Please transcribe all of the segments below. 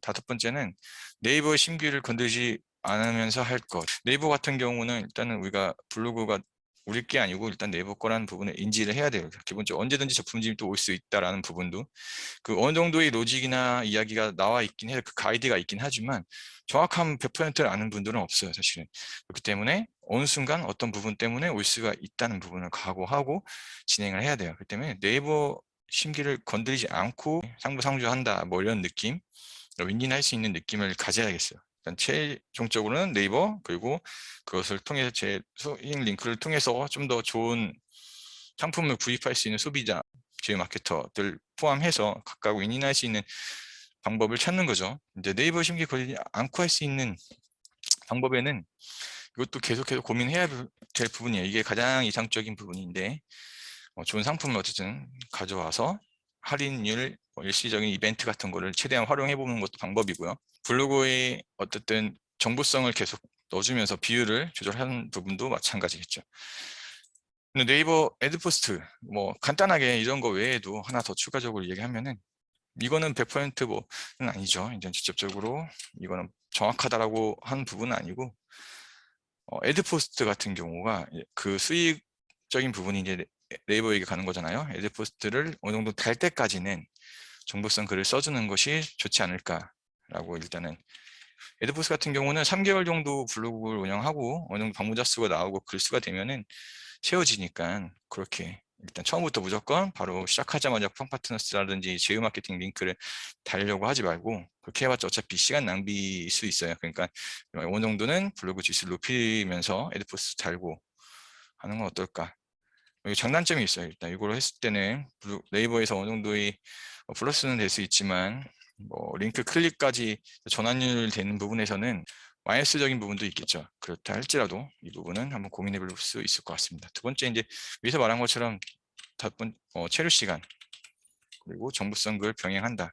다섯 번째는 네이버의 심기를 건드리지 않으면서 할 것. 네이버 같은 경우는 일단은 우리가 블로그가 우리 게 아니고 일단 네이버 거라는 부분을 인지를 해야 돼요. 기본적으로 언제든지 제품진이 또 올 수 있다라는 부분도 그 어느 정도의 로직이나 이야기가 나와 있긴 해요. 그 가이드가 있긴 하지만 정확한 100%를 아는 분들은 없어요, 사실은. 그렇기 때문에 어느 순간 어떤 부분 때문에 올 수가 있다는 부분을 각오하고 진행을 해야 돼요. 그렇기 때문에 네이버 심기를 건드리지 않고 상부상조한다, 뭐 이런 느낌, 윈윈할 수 있는 느낌을 가져야겠어요. 일단 최종적으로는 네이버, 그리고 그것을 통해서 제 수익 링크를 통해서 좀 더 좋은 상품을 구입할 수 있는 소비자, 제휴 마케터들 포함해서 각각 윈윈할 수 있는 방법을 찾는 거죠. 이제 네이버 심기 걸리지 않고 할 수 있는 방법에는 이것도 계속해서 고민해야 될 부분이에요. 이게 가장 이상적인 부분인데 좋은 상품을 어쨌든 가져와서 할인율, 일시적인 이벤트 같은 거를 최대한 활용해 보는 것도 방법이고요. 블로그에 어쨌든 정보성을 계속 넣어주면서 비율을 조절하는 부분도 마찬가지겠죠. 근데 네이버 애드포스트 뭐 간단하게 이런 거 외에도 하나 더 추가적으로 얘기하면은 이거는 100% 뭐는 아니죠. 이제 직접적으로 이거는 정확하다라고 하는 부분은 아니고 애드포스트 같은 경우가 그 수익적인 부분이 이제 네이버에게 가는 거잖아요. 애드포스트를 어느 정도 달 때까지는 정보성 글을 써주는 것이 좋지 않을까라고 일단은 애드포스트 같은 경우는 3개월 정도 블로그를 운영하고 어느 정도 방문자 수가 나오고 글수가 되면은 채워지니까 그렇게 일단 처음부터 무조건 바로 시작하자마자 쿠팡 파트너스라든지 제휴 마케팅 링크를 달려고 하지 말고 그렇게 해봤자 어차피 시간 낭비일 수 있어요. 그러니까 어느 정도는 블로그 지수를 높이면서 애드포스 달고 하는 건 어떨까? 여기 장단점이 있어요. 일단 이걸 했을 때는 네이버에서 어느 정도의 플러스는 될 수 있지만 뭐 링크 클릭까지 전환율 되는 부분에서는 마이너스적인 부분도 있겠죠. 그렇다 할지라도 이 부분은 한번 고민해 볼 수 있을 것 같습니다. 두 번째, 이제 위에서 말한 것처럼 체류 시간 그리고 정보성 글 병행한다.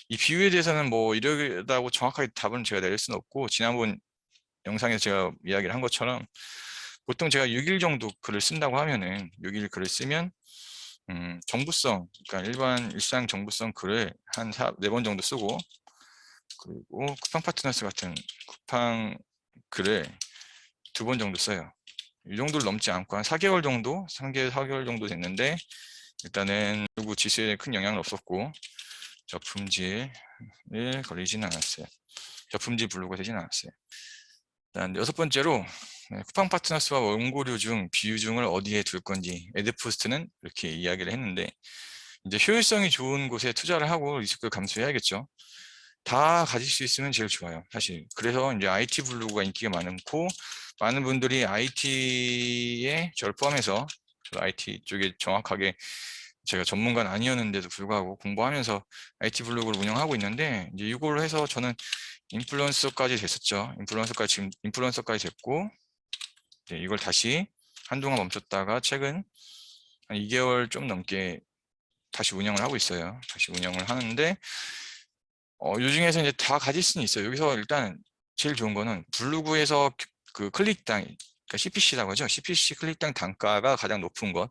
이 비율에 대해서는 뭐 이러다고 정확하게 답은 제가 내릴 수는 없고 지난번 영상에서 제가 이야기를 한 것처럼 보통 제가 6일 정도 글을 쓴다고 하면은 6일 글을 쓰면 정보성, 그러니까 일상 정보성 글을 한 4번 정도 쓰고 그리고 쿠팡 파트너스 같은 쿠팡 글을 2번 정도 써요. 이 정도를 넘지 않고 한 4개월 정도, 4개월 정도 됐는데 일단은 그리고 지수에 큰 영향은 없었고 저품질에 걸리지는 않았어요. 저품질 블로그가 되지는 않았어요. 일단 여섯 번째로 쿠팡 파트너스와 원고료 중 비유중을 어디에 둘 건지 애드포스트는 이렇게 이야기를 했는데 이제 효율성이 좋은 곳에 투자를 하고 리스크를 감수해야겠죠. 다 가질 수 있으면 제일 좋아요, 사실. 그래서 이제 IT 블로그가 인기가 많고 많은 분들이 IT에 저를 포함해서 IT 쪽에 정확하게 제가 전문가는 아니었는데도 불구하고 공부하면서 IT 블로그를 운영하고 있는데 이제 이걸로 해서 저는 인플루언서까지 됐었죠. 지금 인플루언서까지 됐고 이걸 다시 한동안 멈췄다가 최근 한 2개월 좀 넘게 다시 운영을 하고 있어요. 다시 운영을 하는데 요 중에서 이제 다 가질 수는 있어요. 여기서 일단 제일 좋은 거는 블로그에서 그 클릭당, 그러니까 CPC라고 하죠. CPC 클릭당 단가가 가장 높은 것.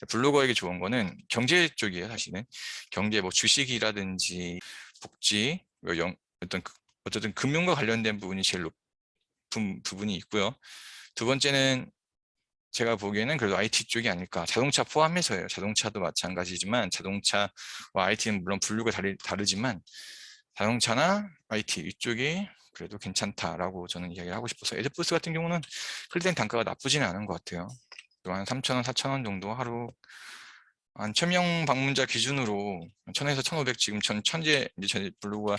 블로거에게 좋은 거는 경제 쪽이에요, 사실은. 경제, 뭐 주식이라든지 복지, 뭐 어쨌든 금융과 관련된 부분이 제일 높은 부분이 있고요. 두 번째는 제가 보기에는 그래도 IT 쪽이 아닐까. 자동차 포함해서예요. 자동차도 마찬가지지만 자동차와 IT는 물론 분류가 다르지만 자동차나 IT 이쪽이 그래도 괜찮다라고 저는 이야기를 하고 싶어서 에드포스 같은 경우는 클릭된 단가가 나쁘지는 않은 것 같아요. 한 3,000원, 4,000원 정도 하루 한 1,000명 방문자 기준으로 1,000에서 1,500 지금 현재 이제 제 블로그가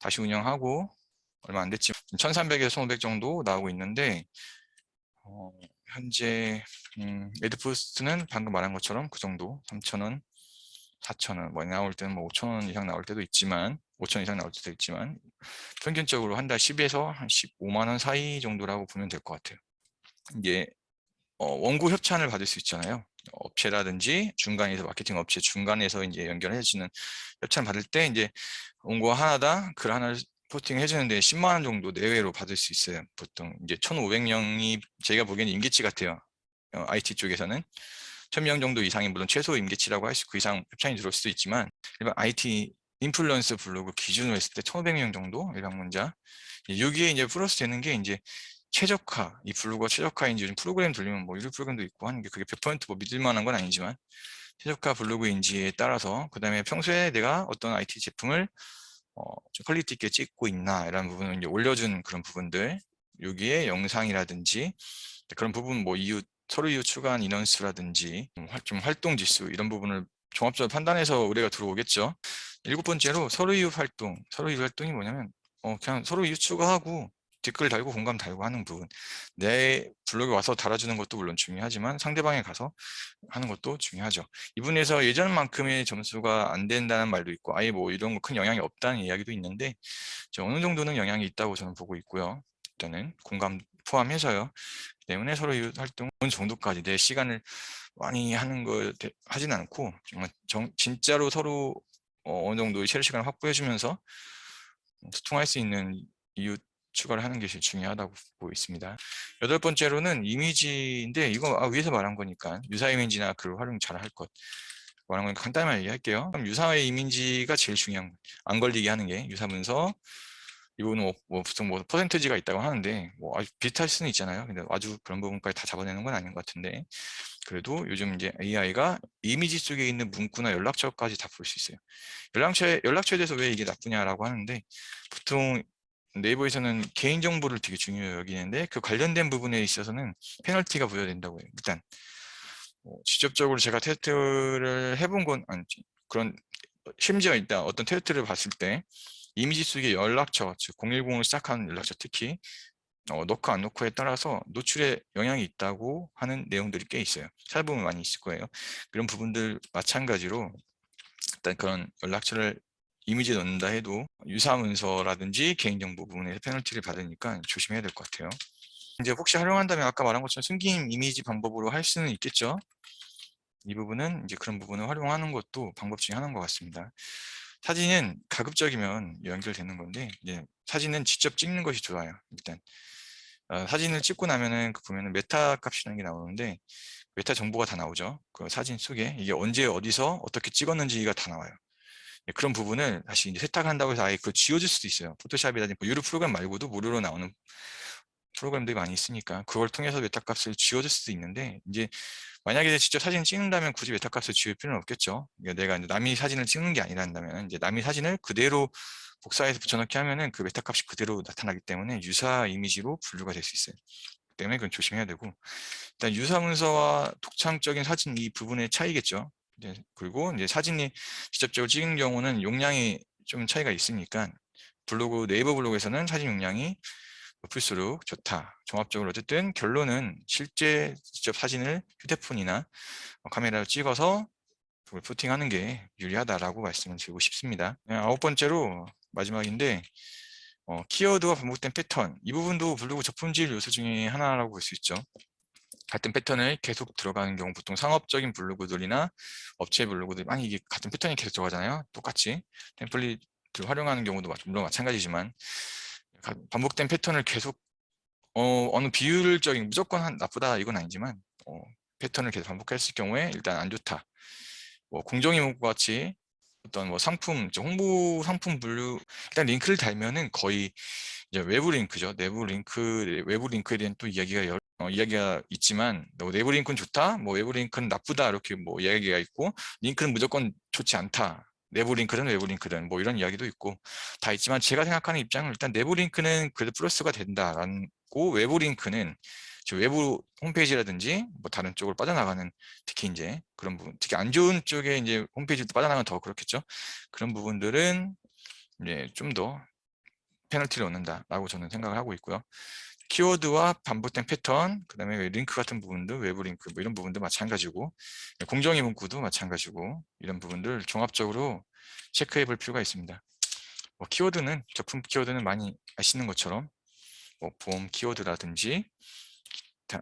다시 운영하고 얼마 안 됐지만 1,300에서 1,500 정도 나오고 있는데 현재 에드포스트는 방금 말한 것처럼 그 정도 3,000원, 4,000원 뭐 나올 때는 뭐 5,000원 이상 나올 때도 있지만 5,000원 이상 나올 때도 있지만 평균적으로 한 달 10에서 한 15만 원 사이 정도라고 보면 될 것 같아요. 이게 원고 협찬을 받을 수 있잖아요. 업체라든지 중간에서 마케팅 업체 중간에서 이제 연결해 주는 협찬을 받을 때 이제 원고 하나당 글 하나를 포스팅 해주는데 10만 원 정도 내외로 받을 수 있어요. 보통 이제 1,500명이 제가 보기에는 임계치 같아요. IT 쪽에서는 1,000명 정도 이상이 물론 최소 임계치라고 할 수 그 이상 협찬이 들어올 수도 있지만 일반 IT 인플루언서 블로그 기준으로 했을 때 1,500명 정도 일반 문자. 여기에 이제 플러스 되는 게 이제 최적화, 이 블로그가 최적화인지 요즘 프로그램 돌리면 뭐 유료 프로그램도 있고 하는 게 그게 100%뭐 믿을 만한 건 아니지만 최적화 블로그인지에 따라서 그다음에 평소에 내가 어떤 IT 제품을 좀 퀄리티 있게 찍고 있나 이런 부분을 이제 올려준 그런 부분들, 여기에 영상이라든지 그런 부분, 뭐 서로 이웃 추가한 인원수라든지 좀 활동 지수 이런 부분을 종합적으로 판단해서 의뢰가 들어오겠죠. 7번째로 서로 이웃 활동. 서로 이웃 활동이 뭐냐면 그냥 서로 이웃 추가하고 댓글 달고 공감 달고 하는 부분. 내 블로그에 와서 달아주는 것도 물론 중요하지만 상대방에 가서 하는 것도 중요하죠. 이 부분에서 예전만큼의 점수가 안 된다는 말도 있고 아예 뭐 이런 거 큰 영향이 없다는 이야기도 있는데 어느 정도는 영향이 있다고 저는 보고 있고요. 일단은 공감 포함해서요. 때문에 서로 이웃 활동은 어느 정도까지 내 시간을 많이 하는 걸 하진 않고 정말 진짜로 서로 어느 정도 쉐어 시간을 확보해 주면서 소통할 수 있는 이웃 추가를 하는 게 제일 중요하다고 보고 있습니다. 8번째로는 이미지인데 이거 위에서 말한 거니까 유사 이미지나 글 활용 잘 할 것 말한 건 간단하게 얘기할게요. 그럼 유사의 이미지가 제일 중요한 거예요. 안 걸리게 하는 게 유사 문서. 이 부분은 보통 뭐 퍼센트지가 있다고 하는데 뭐 아주 비슷할 수는 있잖아요. 근데 아주 그런 부분까지 다 잡아내는 건 아닌 것 같은데 그래도 요즘 이제 AI가 이미지 속에 있는 문구나 연락처까지 다 볼 수 있어요. 연락처에 대해서 왜 이게 나쁘냐라고 하는데 보통 네이버에서는 개인정보를 되게 중요히 여기는데 그 관련된 부분에 있어서는 페널티가 부여된다고 해요. 일단 직접적으로 제가 테스트를 해본 건 아니지. 그런 심지어 일단 어떤 테스트를 봤을 때 이미지 속의 연락처, 즉 010으로 시작하는 연락처 특히 넣고 안 넣고에 따라서 노출에 영향이 있다고 하는 내용들이 꽤 있어요. 찾아보면 많이 있을 거예요. 그런 부분들 마찬가지로 일단 그런 연락처를 이미지에 넣는다 해도 유사문서라든지 개인정보 부분에서 페널티를 받으니까 조심해야 될 것 같아요. 이제 혹시 활용한다면 아까 말한 것처럼 숨김 이미지 방법으로 할 수는 있겠죠. 이 부분은 이제 그런 부분을 활용하는 것도 방법 중에 하나인 것 같습니다. 사진은 가급적이면 연결되는 건데 이제 사진은 직접 찍는 것이 좋아요. 일단 사진을 찍고 나면은 보면은 메타 값이라는 게 나오는데 메타 정보가 다 나오죠. 그 사진 속에 이게 언제 어디서 어떻게 찍었는지가 다 나와요. 그런 부분을 다시 이제 세탁한다고 해서 아예 그걸 지워질 수도 있어요. 포토샵이라든지 뭐 유료 프로그램 말고도 무료로 나오는 프로그램들이 많이 있으니까 그걸 통해서 메타 값을 지워줄 수도 있는데 이제 만약에 직접 사진 찍는다면 굳이 메타 값을 지울 필요는 없겠죠. 그러니까 내가 이제 남이 사진을 찍는 게 아니란다면 이제 남이 사진을 그대로 복사해서 붙여넣기 하면은 그 메타 값이 그대로 나타나기 때문에 유사 이미지로 분류가 될 수 있어요. 때문에 그건 조심해야 되고 일단 유사 문서와 독창적인 사진 이 부분의 차이겠죠. 그리고 이제 사진이 직접적으로 찍는 경우는 용량이 좀 차이가 있으니까 네이버 블로그에서는 사진 용량이 높을수록 좋다. 종합적으로 어쨌든 결론은 실제 직접 사진을 휴대폰이나 카메라로 찍어서 그걸 포팅하는 게 유리하다라고 말씀을 드리고 싶습니다. 9번째로 마지막인데 키워드와 반복된 패턴 이 부분도 블로그 저품질 요소 중에 하나라고 볼 수 있죠. 같은 패턴을 계속 들어가는 경우 보통 상업적인 블로그들이나 업체 블로그들 많이 이게 같은 패턴이 계속 들어가잖아요. 똑같이 템플릿을 활용하는 경우도 물론 마찬가지지만 반복된 패턴을 계속 어느 비율적인 무조건 나쁘다 이건 아니지만 패턴을 계속 반복했을 경우에 일단 안 좋다. 뭐 공정이문과 같이 어떤 뭐 상품, 홍보 상품 분류 일단 링크를 달면은 거의 이제 외부 링크죠. 외부 링크에 대한 또 이야기가 있지만 내부 링크는 좋다, 뭐 외부 링크는 나쁘다 이렇게 뭐 이야기가 있고 링크는 무조건 좋지 않다. 내부 링크든 외부 링크든 뭐 이런 이야기도 있고 다 있지만 제가 생각하는 입장은 일단 내부 링크는 그래도 플러스가 된다라고 외부 링크는 외부 홈페이지라든지 뭐 다른 쪽으로 빠져나가는 특히 이제 그런 부분 특히 안 좋은 쪽에 이제 홈페이지도 빠져나가면 더 그렇겠죠. 그런 부분들은 이제 좀 더 페널티를 얻는다라고 저는 생각을 하고 있고요. 키워드와 반복된 패턴, 그 다음에 링크 같은 부분도 외부 링크 뭐 이런 부분도 마찬가지고 공정의 문구도 마찬가지고 이런 부분들 종합적으로 체크해 볼 필요가 있습니다. 키워드는 제품 키워드는 많이 아시는 것처럼 뭐 보험 키워드라든지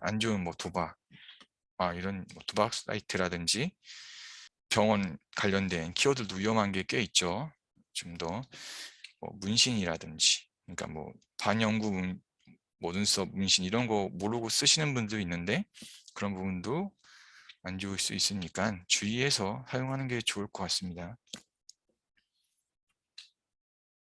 안 좋은 뭐 도박 이런 뭐 도박 사이트라든지 병원 관련된 키워드도 위험한 게 꽤 있죠. 좀 더 문신이라든지 그러니까 뭐 반영구 뭐 눈썹 문신 이런 거 모르고 쓰시는 분도 있는데 그런 부분도 안 좋을 수 있으니까 주의해서 사용하는 게 좋을 것 같습니다.